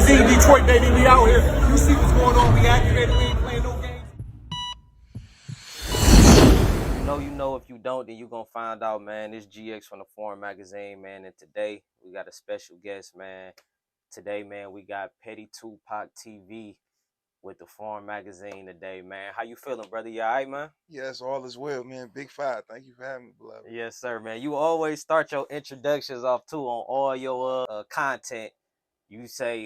magazine, Detroit, baby, we out here. You see what's going on, we activated, we ain't playing no games. You know, if you don't, then you gonna find out, man. It's GX from the Foreign Magazine, man, and today we got a special guest, man. Today, man, we got Petty Tupac TV with the Foreign Magazine today, man. How you feeling, brother? You all right, man? Yes, all is well, man. Big five. Thank you for having me, beloved. Yes, sir, man. You always start your introductions off, too, on all your content. You say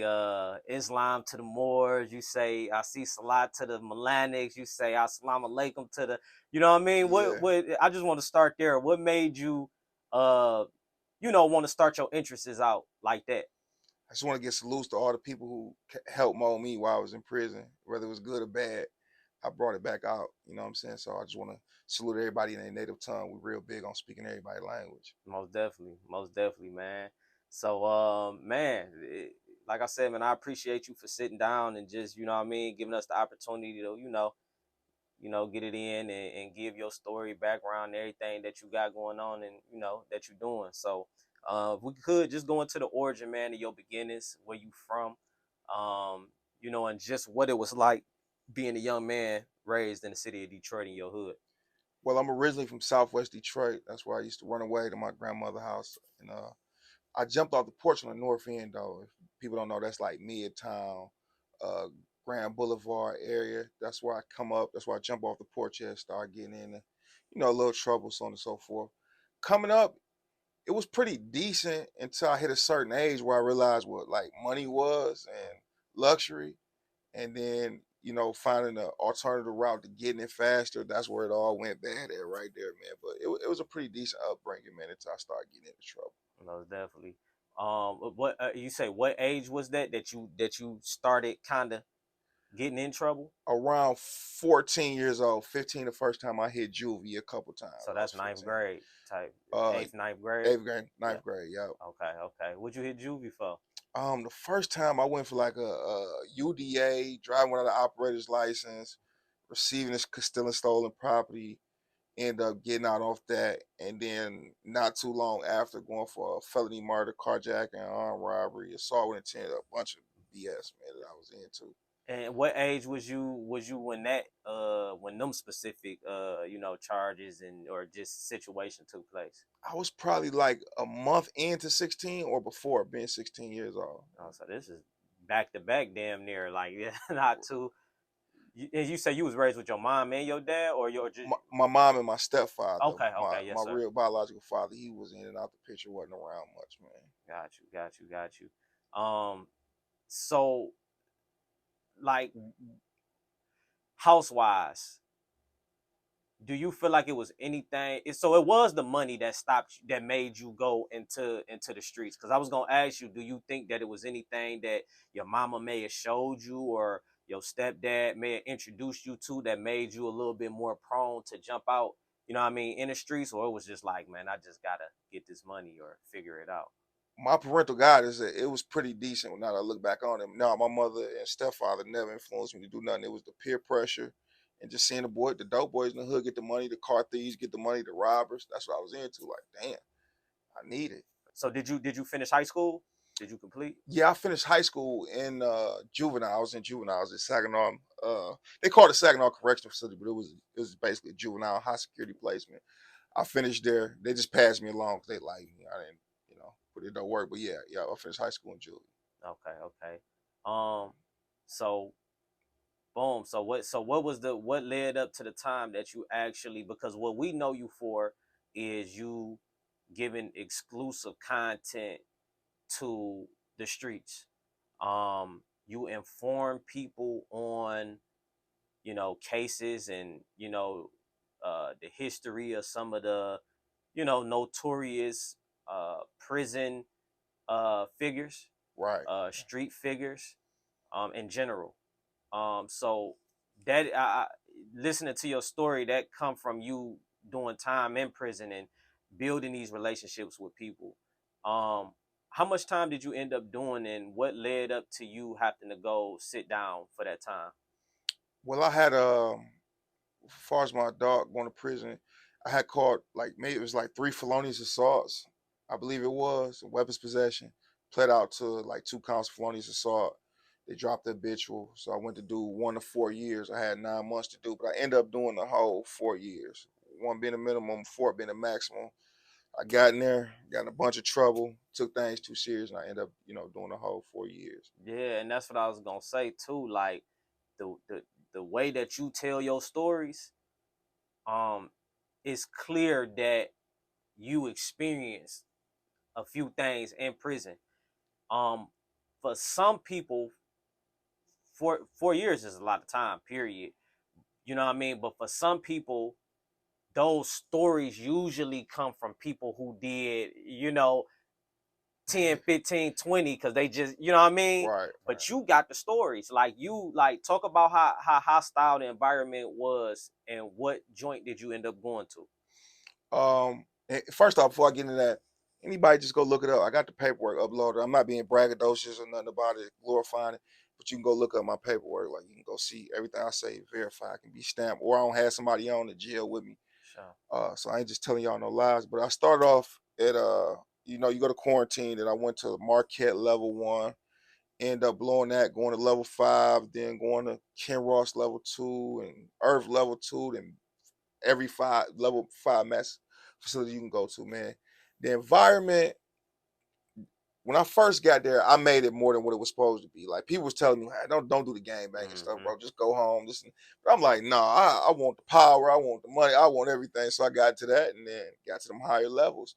Islam to the Moors. You say I see Salat to the Melanics. You say Assalamu alaikum to the, you know what I mean? Yeah. What I just want to start there. What made you, want to start your interests out like that? I just want to give salutes to all the people who helped mold me while I was in prison, whether it was good or bad. I brought it back out. You know what I'm saying? So I just want to salute everybody in their native tongue. We're real big on speaking everybody's language. Most definitely, man. So, man, like I said, man, I appreciate you for sitting down and just, you know what I mean, giving us the opportunity to, get it in and give your story, background, everything that you got going on and, that you're doing. So, if we could just go into the origin, man, of your beginnings, where you from, and just what it was like being a young man raised in the city of Detroit in your hood. Well, I'm originally from Southwest Detroit. That's where I used to run away to my grandmother's house. And I jumped off the porch on the north end, though. If people don't know, that's like Midtown, Grand Boulevard area. That's where I come up. That's where I jump off the porch and start getting in, a little trouble, so on and so forth. Coming up, it was pretty decent until I hit a certain age where I realized what like money was and luxury. And then, finding an alternative route to getting it faster, that's where it all went bad at right there, man. But it was a pretty decent upbringing, man, until I started getting into trouble. Most definitely. What you say? What age was that you started kind of getting in trouble? Around 14 years old, 15 the first time I hit juvie a couple times. So that's ninth grade type, eighth, ninth grade? Eighth grade, ninth grade, yeah. Okay. What'd you hit juvie for? The first time I went for like a UDA, driving without an operator's license, receiving stealing stolen property, end up getting out off that, and then not too long after going for a felony murder, carjacking, armed robbery, assault with intent, a bunch of BS, man, that I was into. And what age was you when that when them specific charges or just situation took place? I was probably like a month into 16 or before being 16 years old. Oh, so this is back to back, damn near, like not too. And you say you was raised with your mom and your dad, or just my mom and my stepfather. Okay, yes, my sir. real biological father, he was in and out the picture, wasn't around much, man. Got you. So, like, house-wise, do you feel like it was anything? So it was the money that stopped you, that made you go into the streets? Because I was gonna ask you, do you think that it was anything that your mama may have showed you or your stepdad may have introduced you to that made you a little bit more prone to jump out, in the streets? Or it was just like, man, I just gotta get this money or figure it out? My parental guidance, it was pretty decent now that I look back on it. No, my mother and stepfather never influenced me to do nothing. It was the peer pressure and just seeing the dope boys in the hood get the money, the car thieves get the money, the robbers. That's what I was into. Like, damn, I need it. So did you finish high school? Did you complete? Yeah, I finished high school in juvenile. I was in juvenile. I was at Saginaw. They called it Saginaw Correctional Facility, but it was basically a juvenile high security placement. I finished there. They just passed me along because they liked me. I didn't, but it don't work. But yeah, I finished high school in juvie. Okay. So boom. So what led up to the time that you actually, because what we know you for is you giving exclusive content to the streets. You inform people on, cases and, the history of some of the, notorious prison figures, right? Street figures, in general. So that I listening to your story, that come from you doing time in prison and building these relationships with people. How much time did you end up doing, and what led up to you having to go sit down for that time? Well, I had as far as my dog going to prison, I had caught maybe it was 3 felonious assaults, I believe it was, weapons possession, pled out to 2 counts of felonious assault. They dropped the habitual, so I went to do 1 to 4 years. I had 9 months to do, but I ended up doing the whole 4 years. 1 being the minimum, 4 being the maximum. I got in there, got in a bunch of trouble, took things too serious, and I ended up, doing the whole 4 years. Yeah, and that's what I was gonna say too. Like the way that you tell your stories, it's clear that you experienced a few things in prison. For some people, 4 years is a lot of time, period. You know what I mean? But for some people, those stories usually come from people who did, 10, 15, 20, because they just, you know what I mean? Right. But you got the stories. Like, talk about how hostile the environment was and what joint did you end up going to? First off, before I get into that, anybody just go look it up. I got the paperwork uploaded. I'm not being braggadocious or nothing about it, glorifying it, but you can go look up my paperwork. Like, you can go see everything I say, verify, I can be stamped, or I don't have somebody on the jail with me. Sure. So I ain't just telling y'all no lies. But I started off at you go to quarantine, and I went to Marquette level 1, end up blowing that, going to level 5, then going to Ken Ross level 2 and Earth level 2, then every level 5 mass facility you can go to, man. The environment, when I first got there, I made it more than what it was supposed to be. Like, people was telling me, hey, don't do the gang banging stuff, bro. Just go home. But I'm like, nah, I want the power, I want the money, I want everything. So I got to that, and then got to them higher levels.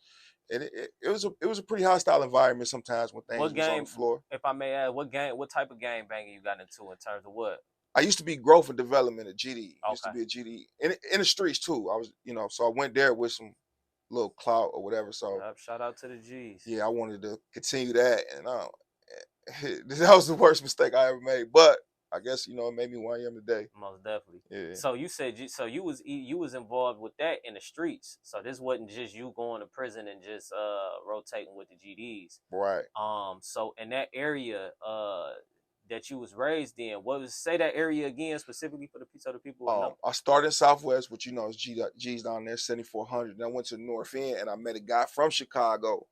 And it was a pretty hostile environment sometimes when things was on the floor. If I may ask, what type of gang banging you got into in terms of what? I used to be growth and development at GD. Okay. Used to be a GD in the streets too. I was, so I went there with some little clout or whatever. So shout out to the G's. Yeah, I wanted to continue that, and that was the worst mistake I ever made. But I guess it made me who I am today. Most definitely. Yeah. So you said you was involved with that in the streets. So this wasn't just you going to prison and just rotating with the GDs. Right. So in that area that you was raised in, say that area again specifically for the people. I started in Southwest, which is G's down there, 7400. Then I went to the North End, and I met a guy from Chicago.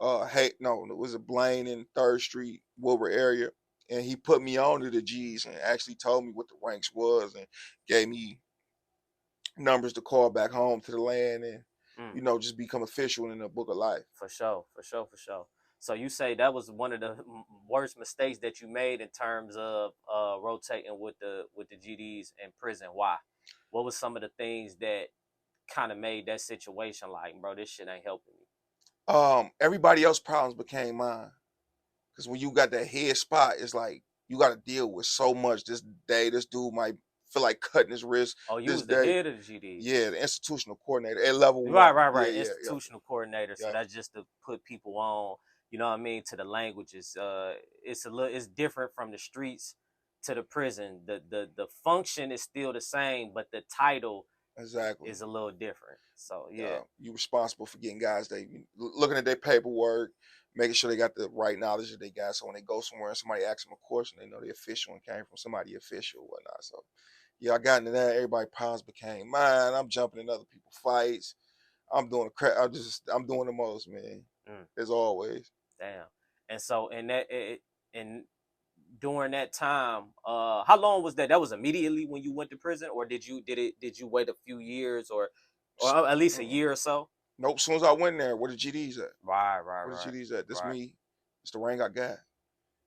It was a Blaine in 3rd Street, Wilbur area. And he put me on to the G's and actually told me what the ranks was and gave me numbers to call back home to the land and, just become official in the book of life. For sure. So you say that was one of the worst mistakes that you made in terms of rotating with the GDs in prison. Why? What was some of the things that kind of made that situation like, bro, this shit ain't helping me? Everybody else's problems became mine. Because when you got that head spot, it's like you got to deal with so much. This dude might feel like cutting his wrist. Oh, you was the head of the GD. Yeah, the institutional coordinator at level 1. Right. Yeah, institutional coordinator. So that's just to put people on, you know what I mean, to the languages. It's different from the streets to the prison. The function is still the same, but the title is a little different. So yeah, you responsible for getting guys looking at their paperwork, making sure they got the right knowledge that they got. So when they go somewhere and somebody asks them a question, they know they're official and came from somebody official or whatnot. So yeah, I got into that. Everybody's problems became mine. I'm jumping in other people's fights. I'm doing I'm doing the most, man. As always. Damn. And so during that time, how long was that? That was immediately when you went to prison, or did you wait a few years or at least a year or so? Nope. As soon as I went there, where the GDs at? Right. Where the GDs at? This me. It's the rank I got.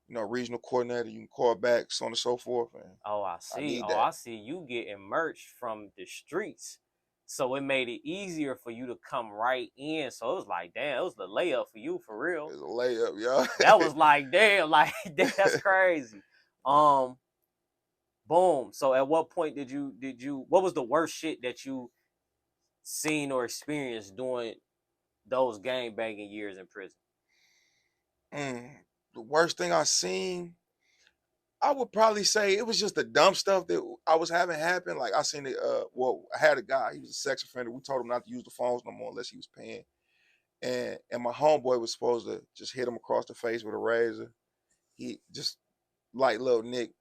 Regional coordinator. You can call back, so on and so forth. And I see. I see. You get emerged from the streets, so it made it easier for you to come right in. So it was like, damn, it was the layup for you, for real. It was a layup, yeah. That was like, damn, that's crazy. Boom. So at what point did you? What was the worst shit that you seen or experienced during those gang banging years in prison? The worst thing I seen, I would probably say it was just the dumb stuff that I was having happen. Like I seen it. I had a guy. He was a sex offender. We told him not to use the phones no more unless he was paying. And my homeboy was supposed to just hit him across the face with a razor. He just like little Nick.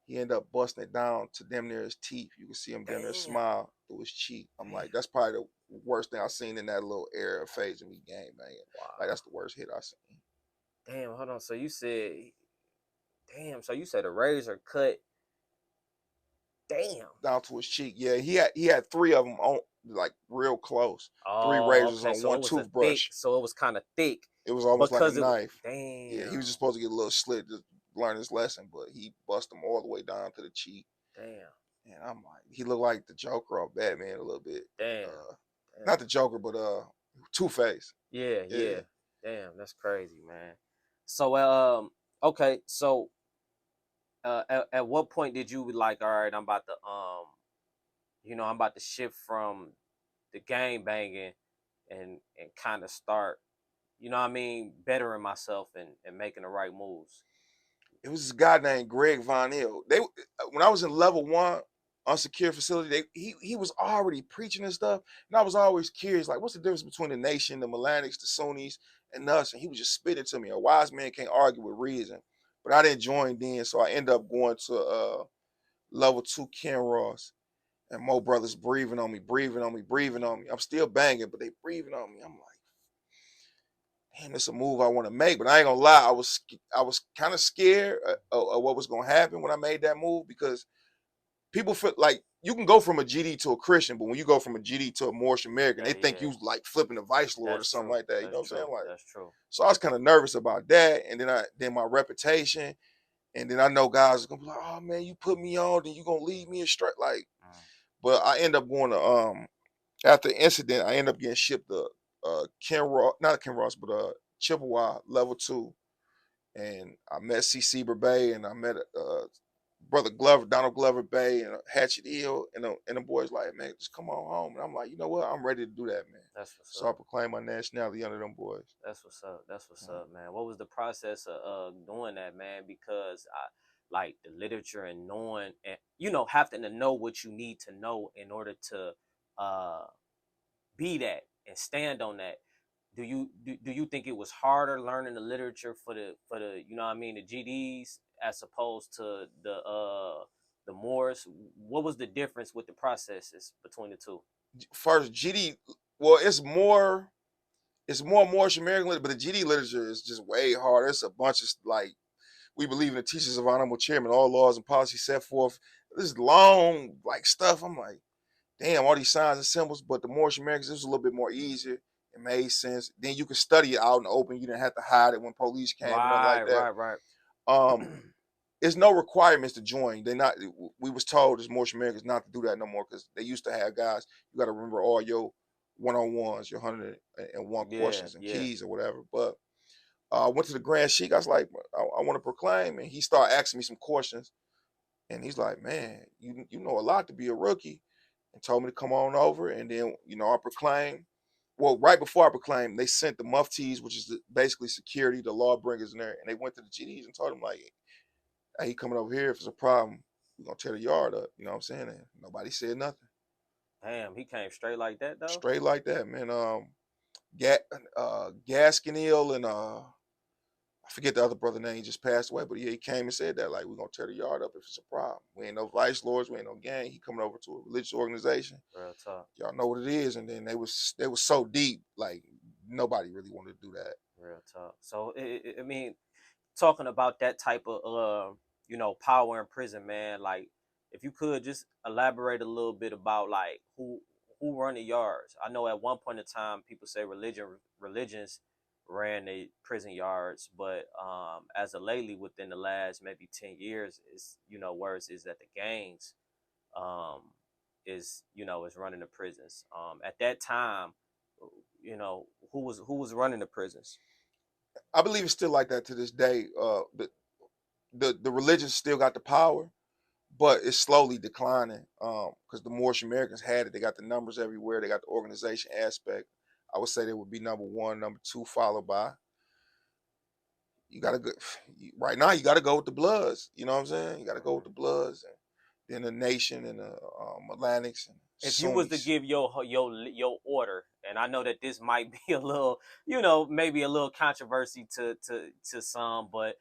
He ended up busting it down to damn near his teeth. You can see him damn near smile through his cheek. I'm like, that's probably the worst thing I seen in that little era of phase of me gang banging. Wow. Like that's the worst hit I seen. Damn, hold on. So you said, Damn. So you said a razor cut. Damn. down to his cheek. Yeah, he had 3 of them on, like, real close. 3 Oh, razors okay. on So one it was a thick. toothbrush. So it was kind of thick It was almost like a because it. knife. Yeah, Damn. he was just supposed to get a little slit to learn his lesson, but he bust him all the way down to the cheek. Damn. And I'm like, he looked like the Joker or Batman a little bit. Damn. Not the Joker, but Two-Face. Yeah, Yeah. yeah. Damn, that's crazy, man. So okay, so at what point did you be like, all right, I'm about to I'm about to shift from the gang banging and kind of start, you know what I mean, bettering myself and making the right moves? It was this guy named Greg Von Hill. When I was in level 1 unsecured facility, he was already preaching and stuff, and I was always curious, like, what's the difference between the nation, the Melanics, the Sunnis, and us? And he was just spitting to me. A wise man can't argue with reason, but I didn't join then, so I ended up going to level 2 Ken Ross, and Mo brothers breathing on me, breathing on me, breathing on me. I'm still banging, but they breathing on me. I'm like, damn, it's a move I want to make. But I ain't gonna lie, I was kind of scared of what was gonna happen when I made that move, because people feel like you can go from a GD to a Christian, but when you go from a GD to a Moorish American, they think you like flipping a vice lord or something like that. You know what I'm saying? Like, that's true. so I was kind of nervous about that, and then my reputation, and then I know guys are gonna be like, oh man, you put me on, then you gonna lead me astray, like. But I end up going to after the incident, I end up getting shipped to Ken Ross, not Ken Ross, but Chippewa level 2, and I met CC Bay, and I met brother Glover, Donald Glover Bay, and Hatchet Hill, and the boys like, man, just come on home. And I'm like, you know what? I'm ready to do that, man. That's what's So up. I proclaimed my nationality under them boys. That's what's up. That's what's up, man. What was the process of doing that, man? Because I like the literature and knowing, and having to know what you need to know in order to be that and stand on that. Do you think it was harder learning the literature for the the GDs as opposed to the Moors? What was the difference with the processes between the two? First, GD, well, it's more Moorish American literature, but the GD literature is just way harder. It's a bunch of, like, we believe in the teachings of honorable chairman, all laws and policies set forth. This long, like, stuff. I'm like, damn, all these signs and symbols. But the Moorish Americans, this was a little bit more easier. It made sense. Then you could study it out in the open. You didn't have to hide it when police came, or nothing like that. Right. There's no requirements to join. We was told as Moorish Americans not to do that no more, because they used to have guys, you got to remember all your one-on-ones, your 101 questions and keys or whatever. But I went to the Grand Sheik. I was like, I want to proclaim. And he started asking me some questions. And he's like, man, you know a lot to be a rookie. And told me to come on over. And then, I proclaimed. Well, right before I proclaimed, they sent the muftis, which is basically security, the lawbringers in there. And they went to the GDs and told them, like, hey, he coming over here. If there's a problem, we're going to tear the yard up. You know what I'm saying? And nobody said nothing. Damn, he came straight like that, though? Straight like that, man. Gaskinil and I forget the other brother name, he just passed away, but yeah, he came and said that, like, we're gonna tear the yard up if it's a problem. We ain't no vice lords, we ain't no gang. He coming over to a religious organization. Real talk. Y'all know what it is. And then they was so deep, like, nobody really wanted to do that. Real talk. So I mean, talking about that type of power in prison, man, like, if you could just elaborate a little bit about, like, who run the yards. I know at one point in time people say religions ran the prison yards, but as of lately, within the last maybe 10 years, is worse is that the gangs is running the prisons. At that time, who was running the prisons? I believe it's still like that to this day. The religion still got the power, but it's slowly declining, because the Moorish Americans had it. They got the numbers everywhere. They got the organization aspect. I would say they would be number 1, number 2, followed by, you got to go right now. You got to go with the Bloods. You know what I'm saying? You got to go with the Bloods, and then the Nation and the Atlantics. And if Sunnis. you was to give your order, and I know that this might be a little, maybe a little controversy to some, but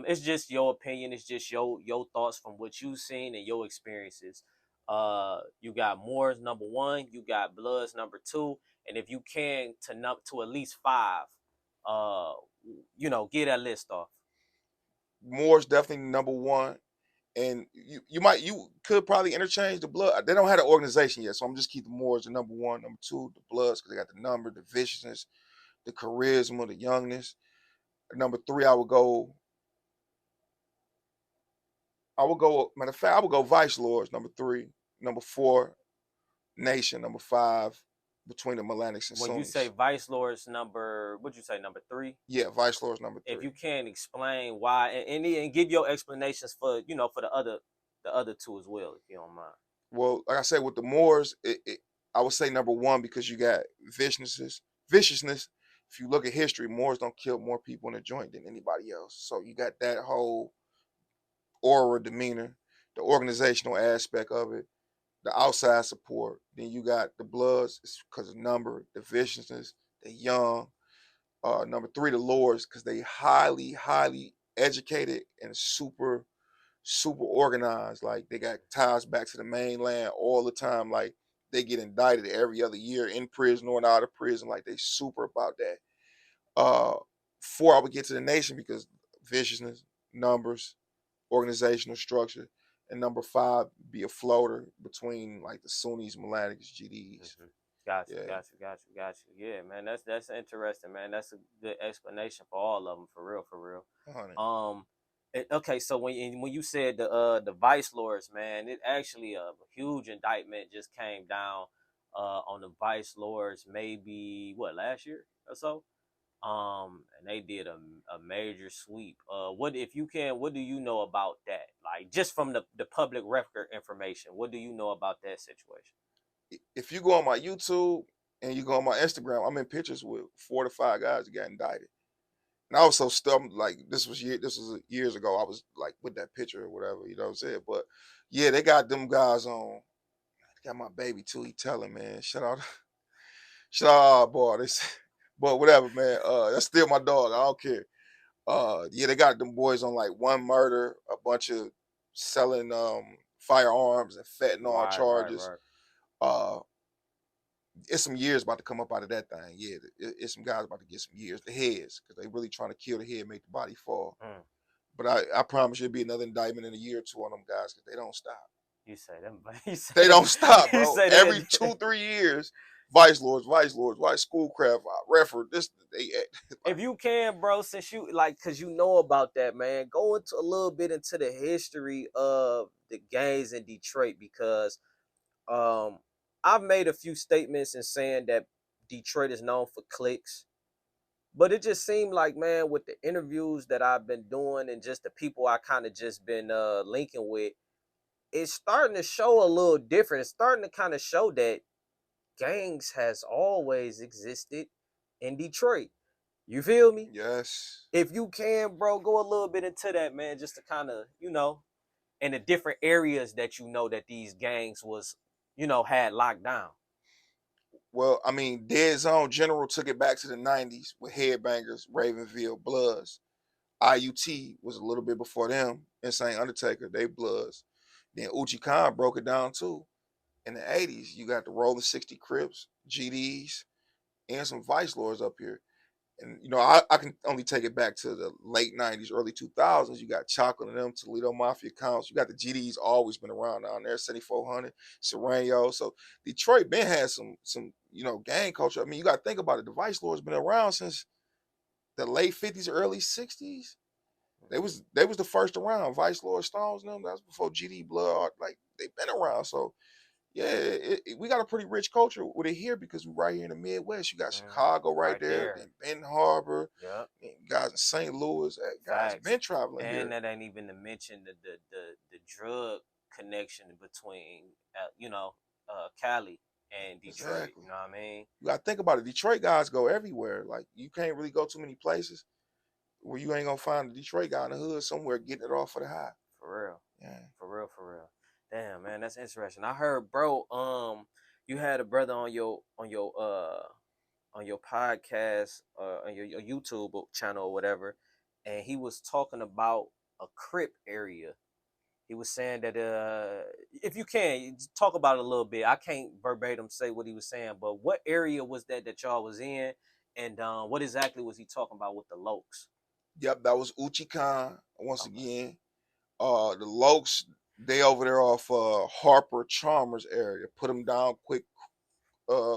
it's just your opinion. It's just your thoughts from what you've seen and your experiences. You got Moors number 1, you got Bloods number 2, and if you can to at least 5, get that list off. Moors definitely number one. And you could probably interchange the blood. They don't have an organization yet, so I'm just keep the Moors the number one, number two, the Bloods, because they got the number, the viciousness, the charisma, the youngness. Number three, matter of fact, I would go Vice Lords, number three. Number four, Nation, number five, between the Melanics and When you Sunnis. say Vice Lords number, what'd you say, number 3? Yeah, Vice Lords number three. If you can explain why, and give your explanations for for the other two as well, if you don't mind. Well, like I said, with the Moors, I would say number one because you got viciousness. If you look at history, Moors don't kill more people in a joint than anybody else. So you got that whole aura, demeanor, the organizational aspect of it, the outside support. Then you got the Bloods because of number, the viciousness, the young. Number three, the Lords, because they highly, highly educated and super organized. Like they got ties back to the mainland all the time. Like they get indicted every other year in prison or out of prison. Like they super about that. Four, I would get to the Nation because viciousness, numbers, organizational structure. And number five, be a floater between like the Sunnis, Melanics, GDs. Mm-hmm. Got you. Yeah, man, that's interesting, man. That's a good explanation for all of them, for real. 100. Okay, so when you said the Vice Lords, man, it actually a huge indictment just came down on the Vice Lords maybe last year or so. And they did a major sweep. What do you know about that? Like just from the public record information, what do you know about that situation? If you go on my YouTube and you go on my Instagram, I'm in pictures with 4 to 5 guys that got indicted. And I was so stumped, like this was years ago. I was like with that picture or whatever, you know what I'm saying? But yeah, they got them guys on. They got my baby too. He telling, man, shout out, boy. But whatever, man. That's still my dog. I don't care. Yeah, they got them boys on like one murder, a bunch of selling firearms and fentanyl charges. Right. It's some years about to come up out of that thing. Yeah, it's some guys about to get some years. The heads, because they really trying to kill the head, make the body fall. But I promise you, there'll be another indictment in a year or two on them guys because they don't stop. You say them. They don't stop, bro. Every 2-3 years, Vice Lords, Schoolcraft, Refer. If you can, bro, since you cause you know about that, man, go into a little bit into the history of the gangs in Detroit because I've made a few statements in saying that Detroit is known for cliques. But it just seemed like, man, with the interviews that I've been doing and just the people I kind of just been linking with, it's starting to show a little different. It's starting to kind of show that gangs has always existed in Detroit. You feel me? Yes. If you can, bro, go a little bit into that, man, just to kind of, in the different areas that that these gangs was, had locked down. Well, I mean, Dead Zone General took it back to the 90s with Headbangers, Ravenville, Bloods. IUT was a little bit before them. Insane Undertaker, they Bloods. Then Uchi Khan broke it down too. In the 80s, you got the Rolling 60 Crips, GDs, and some Vice Lords up here. And, I can only take it back to the late 90s, early 2000s. You got Chocolate and them, Toledo Mafia Counts. You got the GDs always been around down there, 7400, Sereno. So Detroit been had some gang culture. I mean, you got to think about it. The Vice Lords been around since the late 50s, early 60s. They was the first around. Vice Lord Stones, them, that's before GD Blood. Like, they've been around. So, yeah, we got a pretty rich culture with it here because we're right here in the Midwest. You got Chicago right there, then Benton Harbor, guys in St. Louis, guys been traveling and here. And that ain't even to mention the drug connection between Cali and Detroit. Exactly. You know what I mean? You got to think about it. Detroit guys go everywhere. Like, you can't really go too many places where you ain't gonna find a Detroit guy in the hood somewhere getting it off for the high. For real. Yeah. For real. Damn, man, that's interesting. I heard, bro, you had a brother on your podcast, on your YouTube channel or whatever, and he was talking about a Crip area. He was saying that if you can talk about it a little bit, I can't verbatim say what he was saying, but what area was that y'all was in, and what exactly was he talking about with the Lokes? Yep, that was Uchi Khan once again. The Lokes, they over there off Harper Chalmers area. Put them down quick.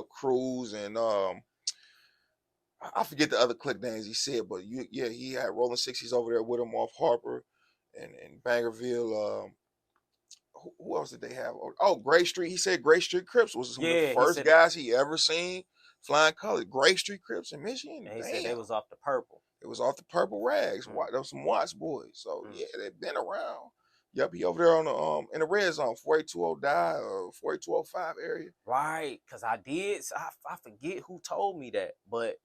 Cruz and I forget the other click names he said, but yeah, he had Rolling 60s over there with him off Harper and Bangerville. Who else did they have? Oh, Gray Street. He said Gray Street Crips was some of the Yeah, he first said, guys he ever seen flying colors. Gray Street Crips in Michigan. and he said Damn, they was off the purple. it was off the Purple Rags. Mm. There was some Watts boys. So Mm. yeah, they've been around. Yep, he over there on the in the red zone, 48220 die or 48205 area. Right, because I forget who told me that, but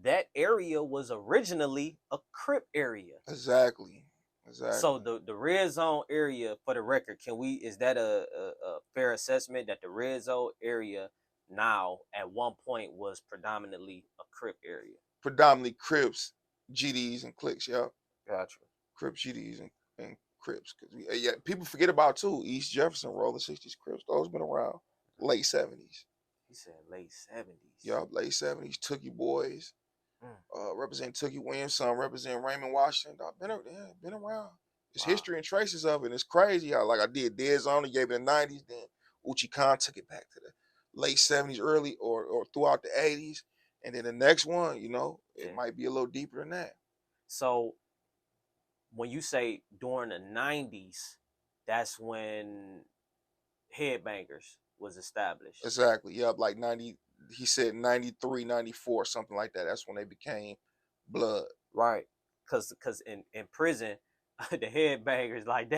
that area was originally a Crip area. Exactly. So the red zone area, for the record, is that a fair assessment that the red zone area now at one point was predominantly a Crip area? Predominantly Crips, GDs, and cliques. Yeah, Gotcha. Crips, GDs, and Crips. Cause yeah, people forget about too. East Jefferson, Rolling 60s, Crips. Those been around late 70s. He said late 70s. Yeah, late 70s. Tookie Boys. Represent Tookie Williams. Some represent Raymond Washington. Been around. It's history and traces of it. And it's crazy how, like I did Dead Zone, gave it the 90s. Then Uchi Khan took it back to the late 70s, early or throughout the 80s. And then the next one, it might be a little deeper than that. So when you say during the 90s, that's when Headbangers was established. Exactly. Yep. Like 90, he said 93, 94, something like that. That's when they became Blood. Right. Cause in prison, the Headbangers, like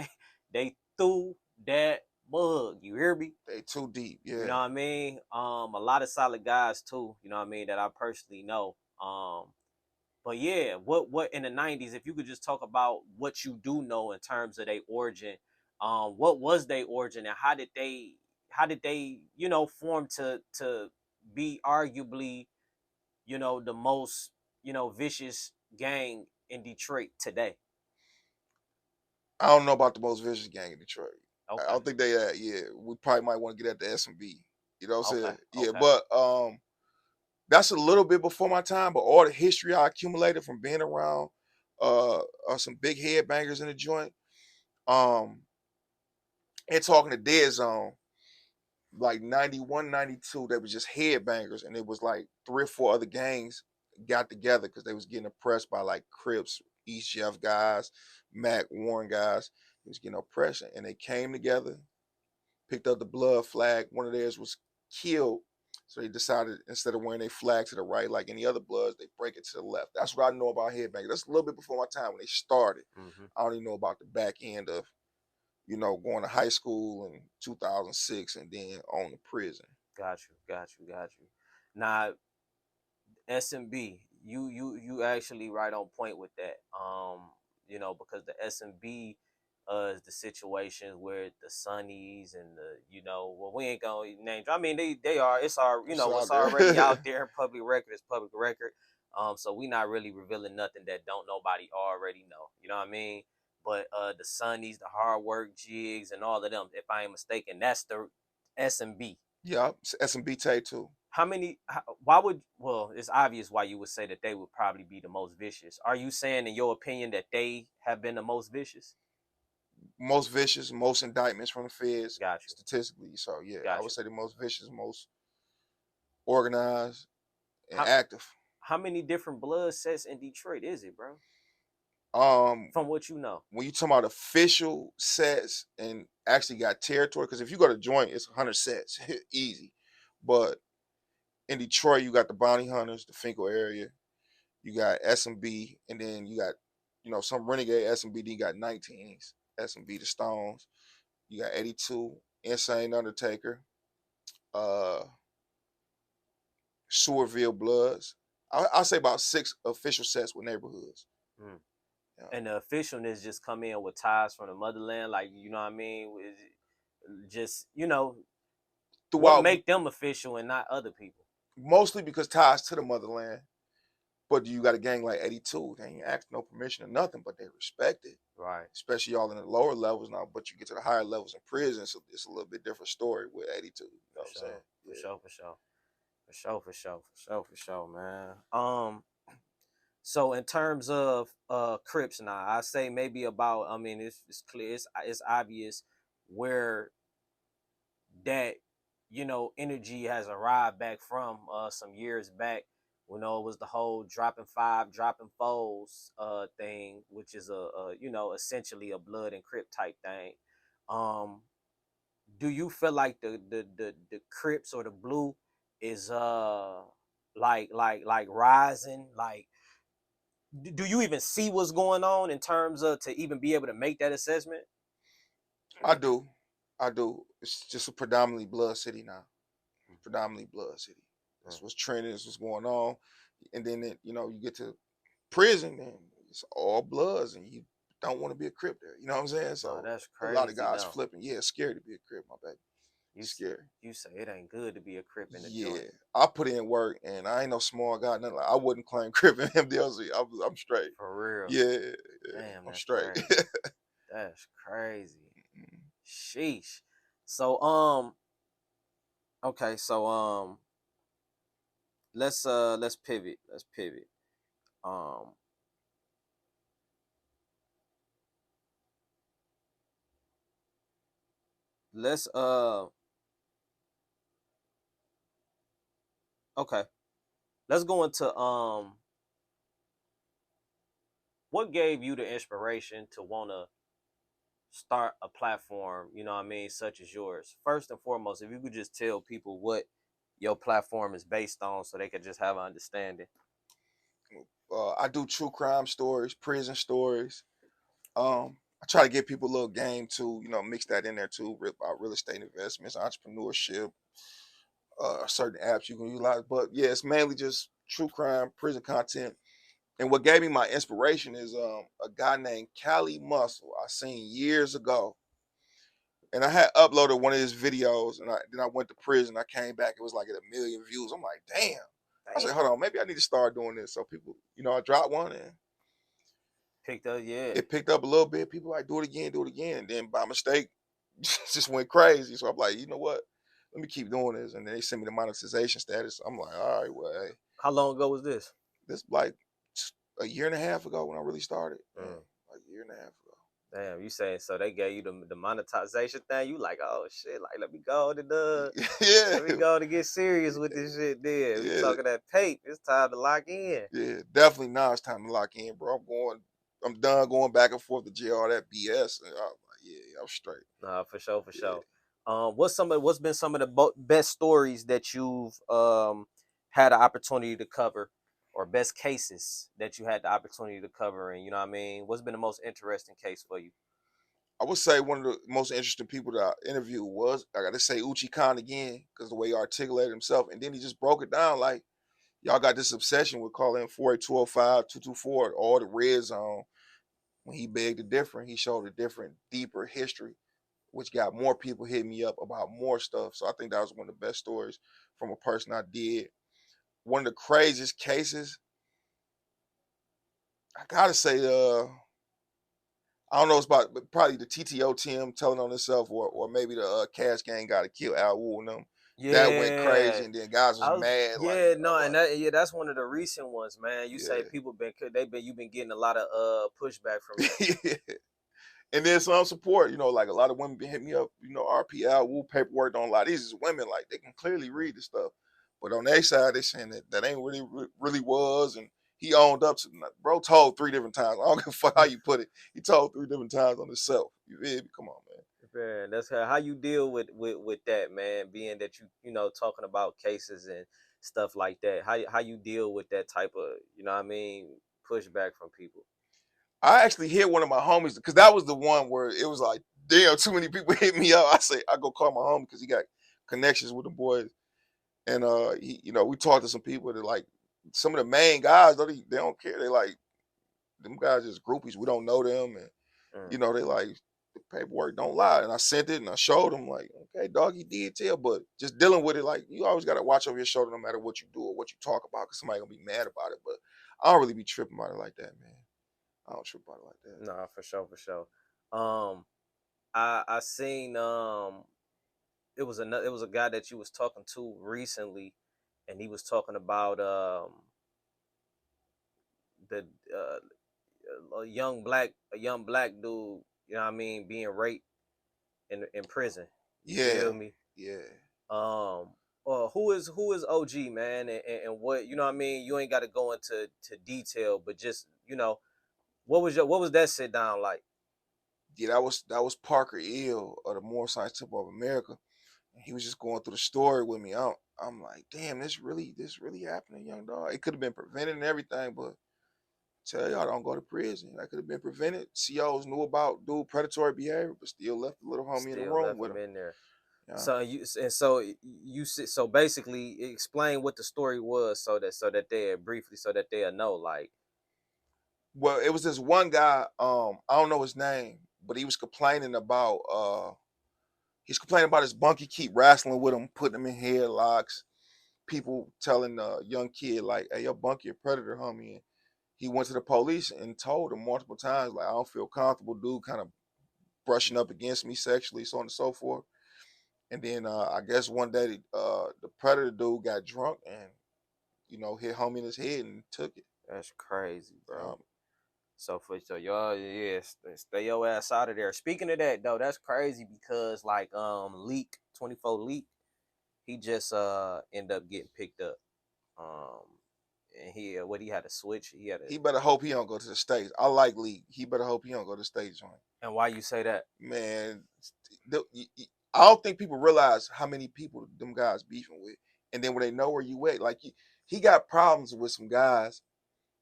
they threw that mug. You hear me? They too deep. Yeah. You know what I mean? A lot of solid guys too, you know what I mean, that I personally know. But yeah, what in the 90s, if you could just talk about what you do know in terms of their origin, what was their origin and how did they form to be arguably, the most, vicious gang in Detroit today? I don't know about the most vicious gang in Detroit. Okay. I don't think they yeah. We probably might want to get at the S&B. You know what I'm saying? Okay. Yeah, but that's a little bit before my time, but all the history I accumulated from being around some big headbangers in the joint, and talking to Dead Zone, like 91, 92, they was just headbangers, and it was like 3 or 4 other gangs got together because they was getting oppressed by like Crips, East Jeff guys, Mac Warren guys. It was getting oppression, and they came together, picked up the Blood flag. One of theirs was killed, so they decided instead of wearing their flag to the right like any other Bloods, they break it to the left. That's what I know about headbangers. That's a little bit before my time when they started. Mm-hmm. I don't even know about the back end of, going to high school in 2006 and then on to prison. Got you. Now, S&B, you actually right on point with that. Because the S&B is the situations where the Sunnies and we ain't gonna name. I mean, they are. It's what's already out there in public record is public record. So we not really revealing nothing that don't nobody already know. You know what I mean? But the Sunnies, the hard work jigs, and all of them, if I ain't mistaken, that's the S&B. Yeah, S&B Tay too. It's obvious why you would say that they would probably be the most vicious. Are you saying, in your opinion, that they have been the most vicious? Most vicious, most indictments from the feds, statistically. So yeah, I would say the most vicious, most organized and active. How many different blood sets in Detroit is it, bro? From what you know, when you talk about official sets and actually got territory, because if you go to joint, it's 100 sets, easy. But in Detroit, you got the Bounty Hunters, the Finkel area, you got S&B, and then you got, some renegade S&B. Then you got 19s, S&B, the Stones. You got 82, Insane Undertaker, Sewerville Bloods. I'll say about 6 official sets with neighborhoods. Mm. Yeah. And the officialness just come in with ties from the motherland, like, you know what I mean? Just, what make them official and not other people? Mostly because ties to the motherland. But you got a gang like 82, they ain't ask no permission or nothing, but they respect it. Right. Especially y'all in the lower levels now, but you get to the higher levels in prison, so it's a little bit different story with 82. You know what I'm saying? For sure, man. So in terms of Crips now, I say maybe about, I mean, it's clear, it's obvious where that, you know, energy has arrived back from some years back. You know, it was the whole dropping five, dropping foes thing, which is a you know, essentially a Blood and Crip type thing. Um, do you feel like the Crips or the Blue is like rising? Like, do you even see what's going on in terms of to even be able to make that assessment? I do. I do. It's just a predominantly blood city now. Predominantly blood city. That's what's trending. That's what's going on. And then you know, you get to prison and it's all bloods, and you don't want to be a Crip there. You know what I'm saying? Oh, So that's a lot of crazy guys though. flipping. Yeah, it's scary to be a Crip, my baby. You Scary. you say it ain't good to be a Crip in the Yeah, joint. I put in work, and I ain't no small guy. Nothing like I wouldn't claim Crip and MDLZ. I'm straight. For real. Yeah, yeah, Damn, I'm that's straight. crazy. That's crazy. Mhm. Sheesh. So okay, so let's pivot. Let's pivot. Um let's okay. Let's go into what gave you the inspiration to want to start a platform, you know what I mean, such as yours. First and foremost, if you could just tell people what your platform is based on so they could just have an understanding. I do true crime stories, prison stories. I try to give people a little game too, you know, mix that in there too, about real estate investments, entrepreneurship, certain apps you can utilize. But yeah, it's mainly just true crime, prison content. And what gave me my inspiration is a guy named Cali Muscle I seen years ago. And I had uploaded one of his videos, and then I went to prison. I came back, it was like at 1 million views. I'm like, damn. I said, Damn. hold on, maybe I need to start doing this. So people, you know, I dropped one and Picked up, yeah. it picked up a little bit. People like, do it again, do it again. And then by mistake, just went crazy. So I'm like, you know what? Let me keep doing this. And then they sent me the monetization status. I'm like, all right, well, hey, How long ago was this? this like a year and a half ago when I really started. Man, Mm. like a year and a half ago. Damn, you saying so they gave you the monetization thing? You like, oh shit, like let me go to Yeah, let me go to get serious with this shit. Then we yeah, talking that pape. It's time to lock in. yeah. Definitely now it's time to lock in, bro. I'm done going back and forth to jail, all that BS. And I'm like, yeah, I'm straight. Nah, for sure, for Yeah. sure. What's been some of the best stories that you've had the opportunity to cover, or best cases that you had the opportunity to cover? And you know what I mean, what's been the most interesting case for you? I would say one of the most interesting people that I interviewed was, I gotta say, Uchi Khan again, because the way he articulated himself. And then he just broke it down like, y'all got this obsession with calling 48205, 224, all the red zone. When he begged to differ, he showed a different, deeper history, which got more people hitting me up about more stuff. So I think that was one of the best stories from a person I did. One of the craziest cases, I gotta say, I don't know, it's about probably the TTO team telling on himself, or maybe the Cash Gang got to kill Al Wu and them. That went Yeah, crazy, and then guys was mad. Like, yeah, no, I'm and like, that's one of the recent ones, man. You say yeah, people you've been getting a lot of pushback from that. yeah. And then some support, you know, like a lot of women been hitting me up, you know, RPL, Wu paperwork don't lie. These is women, like they can clearly read the stuff. But on their side, they saying that ain't really was. And he owned up to, bro told 3 different times. I don't give a fuck how you put it. He told 3 different times on himself. You feel me? Come on, man. Man, that's how you deal with that, man. Being that you know talking about cases and stuff like that. How you deal with that type of, you know what I mean, pushback from people. I actually hit one of my homies because that was the one where it was like, damn, too many people hit me up. I go call my homie because he got connections with the boys. And he, you know, we talked to some people that like some of the main guys, they don't care. They like them guys just groupies. We don't know them, and Mm. you know, they like the paperwork don't lie. And I sent it and I showed them like, okay, dog, he did tell, but just dealing with it, like you always gotta watch over your shoulder no matter what you do or what you talk about, because somebody gonna be mad about it. But I don't really be tripping about it like that, man. I don't trip about it like that. Nah, for sure, for sure. Um, I seen it was a guy that you was talking to recently, and he was talking about the a young black dude, you know what I mean, being raped in prison. You Yeah, feel me? yeah. Who is OG, man, and what, you know what I mean? You ain't got to go into detail, but just, you know, what was that sit down like? Yeah, that was Parker Ill of the Moorish Temple of America. He was just going through the story with me. I'm like, damn, this really happening, young dog. It could have been prevented and everything, but tell y'all don't go to prison. That could have been prevented. COs knew about dude predatory behavior, but still left the little homie in the Still room left with him him. in there. Yeah. So basically explain what the story was so that they'll know, like. Well, it was this one guy, I don't know his name, but he was complaining about his bunkie keep wrestling with him, putting him in headlocks. People telling the young kid like, "Hey, your bunkie a predator, homie." And he went to the police and told him multiple times, like, "I don't feel comfortable, dude, kind of brushing up against me sexually, so on and so forth." And then I guess one day the predator dude got drunk and hit homie in his head and took it. That's crazy, bro. Um, So y'all, yeah, stay your ass out of there. Speaking of that though, that's crazy because like Leak 24 Leak, he just ended up getting picked up. And he had to switch. he better hope he don't go to the States. I like Lee. He better hope he don't go to the States, joint. And why you say that? Man, I don't think people realize how many people them guys beefing with. And then when they know where you at, like he got problems with some guys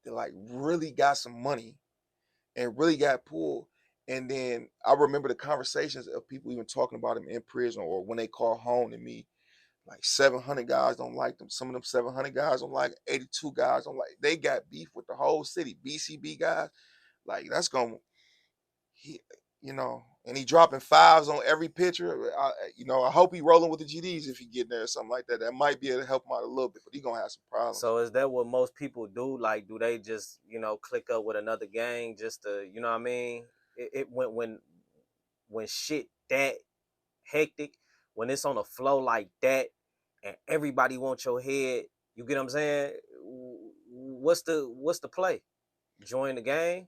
that like really got some money and really got pulled. And then I remember the conversations of people even talking about him in prison or when they call home to me, like 700 guys don't like them. Some of them 700 guys don't like 82 guys don't like. They got beef with the whole city. BCB guys, like that's gonna he, and he dropping fives on every picture. I hope he rolling with the GDs if he get there or something like that. That might be able to help him out a little bit, but he gonna have some problems. So is that what most people do? Like, do they just click up with another gang just to what I mean? It when shit that hectic, when it's on a flow like that, and everybody wants your head. You get what I'm saying? What's the play? Join the gang?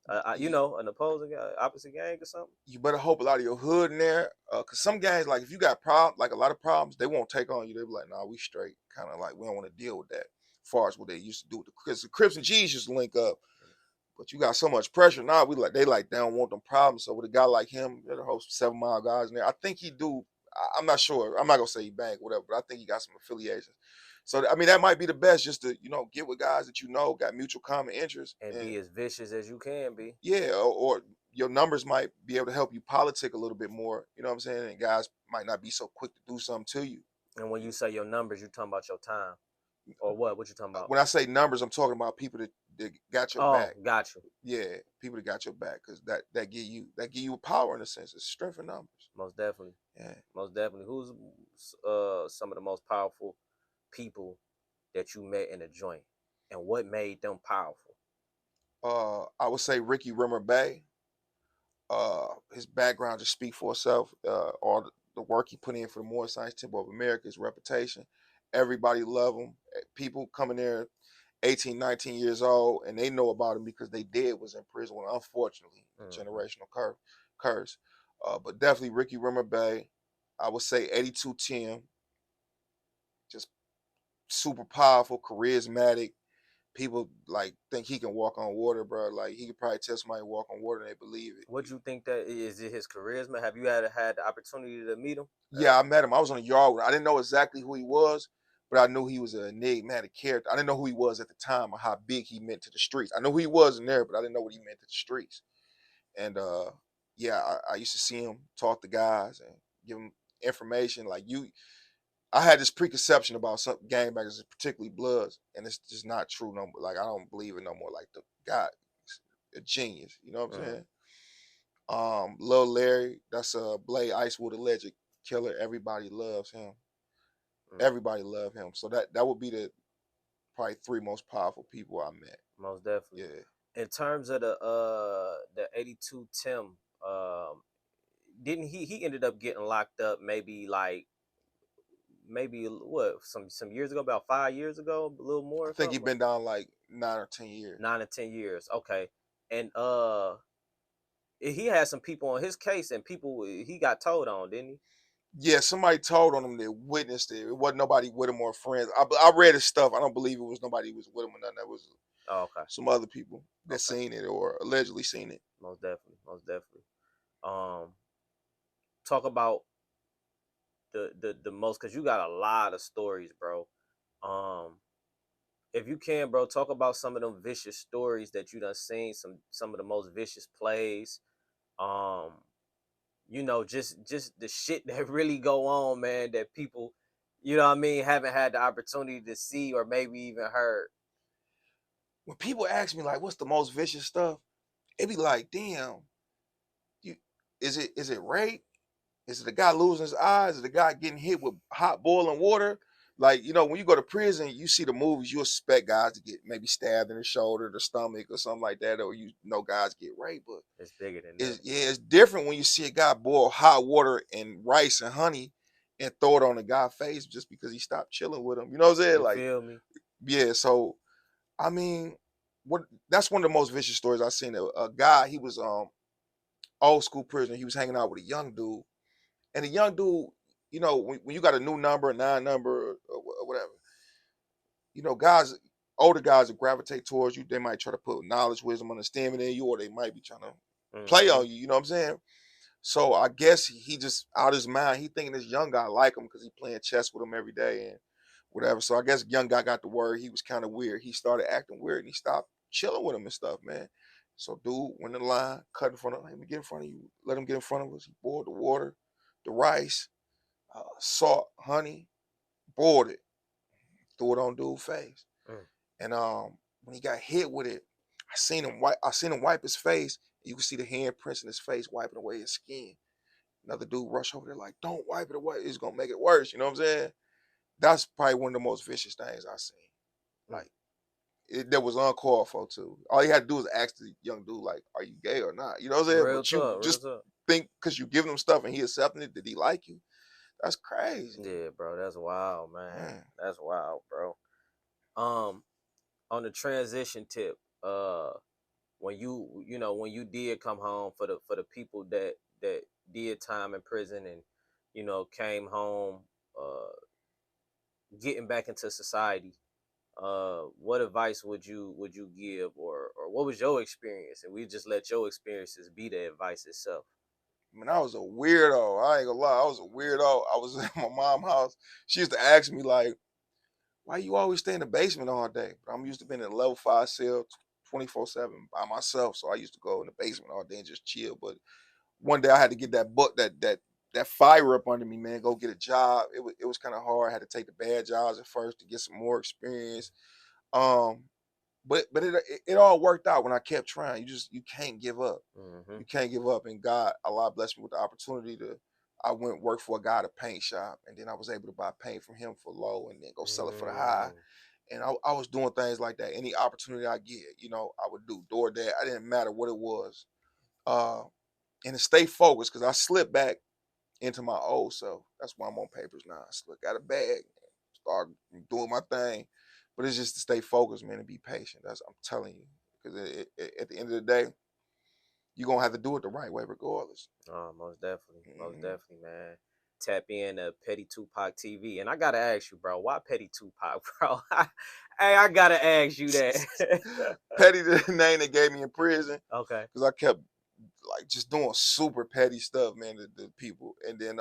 An opposing opposite gang or something? You better hope a lot of your hood in there, cause some gangs, like if you got like a lot of problems, they won't take on you. They be like, "Nah, we straight." Kind of like we don't want to deal with that. As far as what they used to do with the Crips, and G's used to link up, but you got so much pressure now. They don't want them problems. So with a guy like him, there's a whole 7 Mile guys in there. I think he do. I'm not sure. I'm not gonna say he bang whatever, but I think he got some affiliations. So I mean, that might be the best, just to get with guys that got mutual common interests and be as vicious as you can be. Yeah, or your numbers might be able to help you politic a little bit more. You know what I'm saying? And guys might not be so quick to do something to you. And when you say your numbers, you talking about your time, or what? What you talking about? When I say numbers, I'm talking about people that got your back. Got you. Yeah, people that got your back, because that give you a power in a sense. It's strength in numbers. Most definitely. Yeah. Most definitely. Who's some of the most powerful people that you met in a joint, and what made them powerful? I would say Ricky Rimmer Bay. His background just speak for itself. All the work he put in for the Moorish Temple of America, his reputation. Everybody love him. People coming there 18, 19 years old, and they know about him because they dad was in prison. Well, unfortunately, generational curse. But definitely Ricky Rimmer Bay. I would say 82 Tim. Just super powerful, charismatic. People like think he can walk on water, bro. Like he could probably tell somebody to walk on water and they believe it. What you think that is? It his charisma? Have you had the opportunity to meet him? Yeah, I met him. I was on the yard with him. I didn't know exactly who he was, but I knew he was an enigmatic character. I didn't know who he was at the time or how big he meant to the streets. I know who he was in there, but I didn't know what he meant to the streets. And yeah, I used to see him talk to guys and give them information. I had this preconception about some gangbangers, particularly Bloods, and it's just not true no more. Like I don't believe it no more. Like the guy, a genius. You know what I'm saying? Lil Larry, that's a Blade Icewood alleged killer. Everybody loves him. Everybody love him. So that would be the probably 3 most powerful people I met. Most definitely. Yeah. In terms of the 82 Tim, didn't he ended up getting locked up maybe what some years ago, about 5 years ago, a little more? I think he been down like 9 or 10 years. 9 or 10 years. Okay. And he had some people on his case, and people he got told on, didn't he? Yeah, somebody told on him that witnessed it. It wasn't nobody with him or friends. I read his stuff. I don't believe it was nobody who was with him or nothing. That was Oh, okay. some other people that Okay. seen it or allegedly seen it. Most definitely. Most definitely. Talk about the most, because you got a lot of stories, bro. If you can, bro, talk about some of them vicious stories that you done seen, some of the most vicious plays. You know, just the shit that really go on, man, that people, you know what I mean, haven't had the opportunity to see or maybe even heard. When people ask me like, "What's the most vicious stuff?" It be like, "Damn, is it rape? Is it the guy losing his eyes? Is it the guy getting hit with hot boiling water?" Like, when you go to prison, you see the movies, you expect guys to get maybe stabbed in the shoulder, the stomach, or something like that, or guys get raped. But It's bigger than that. it's different when you see a guy boil hot water and rice and honey and throw it on the guy's face just because he stopped chilling with him. You know what I'm saying? You Like, feel me? yeah. So, I mean, that's one of the most vicious stories I've seen. A guy, he was old school prisoner. He was hanging out with a young dude. And the young dude, when you got a new number, a 9 number, or whatever, older guys will gravitate towards you. They might try to put knowledge, wisdom, understanding in you, or they might be trying to play on you. You know what I'm saying? So I guess he just out of his mind. He thinking this young guy like him because he playing chess with him every day and whatever. So I guess young guy got the word. He was kind of weird. He started acting weird and he stopped chilling with him and stuff, man. So dude went in line, cut in front of him. Let me get in front of you. Let him get in front of us. He boiled the water, the rice, salt, honey, boiled it, threw it on dude's face. And when he got hit with it, I seen him wipe his face. You can see the handprints in his face wiping away his skin. Another dude rush over there like, "Don't wipe it away. It's gonna make it worse." You know what I'm saying? That's probably one of the most vicious things I've seen. Like, that was uncalled for too. All you had to do was ask the young dude, like, "Are you gay or not?" You know what I'm saying? Real But tough, you real just tough. think because you giving him stuff and he accepting it, did he like you? That's crazy. Yeah, bro, that's wild, man. That's wild, bro. On the transition tip, when you did come home, for the people that did time in prison and came home, getting back into society, what advice would you give, or what was your experience? And we just let your experiences be the advice itself. I mean, I was a weirdo. I ain't gonna lie. I was a weirdo. I was at my mom's house. She used to ask me, like, "Why you always stay in the basement all day?" But I'm used to being in a level 5 cell 24/7 by myself. So I used to go in the basement all day and just chill. But one day I had to get that fire up under me, man, go get a job. It was kind of hard. I had to take the bad jobs at first to get some more experience. Um, but it all worked out when I kept trying. You can't give up. You can't give up. And Allah blessed me with the opportunity I went work for a guy at a paint shop, and then I was able to buy paint from him for low and then go sell it for the high. And I was doing things like that. Any opportunity I get, I would do DoorDash. I didn't matter what it was. And to stay focused, because I slipped back into my old self. That's why I'm on papers now. I got a bag, start doing my thing. But it's just to stay focused, man, and be patient. I'm telling you. Because at the end of the day, you're going to have to do it the right way regardless. Oh, most definitely. Most definitely, man. Tap in to Petty Tupac TV. And I got to ask you, bro, why Petty Tupac, bro? Hey, I got to ask you that. Petty, the name they gave me in prison. Okay. Because I kept like just doing super petty stuff, man, to people. And then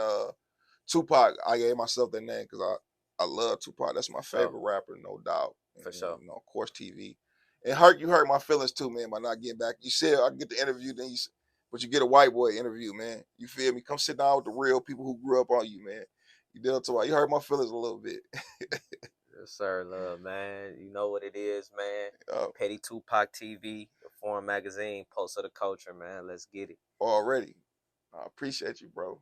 Tupac, I gave myself that name because I love Tupac. That's my favorite rapper, no doubt. For sure. Of course, TV. And you hurt my feelings too, man, by not getting back. You said I get the interview, but you get a white boy interview, man. You feel me? Come sit down with the real people who grew up on you, man. You hurt my feelings a little bit. Yes, sir, love, man. You know what it is, man. Petty Tupac TV, the Foreign Magazine, Pulse of the Culture, man. Let's get it. Already. I appreciate you, bro.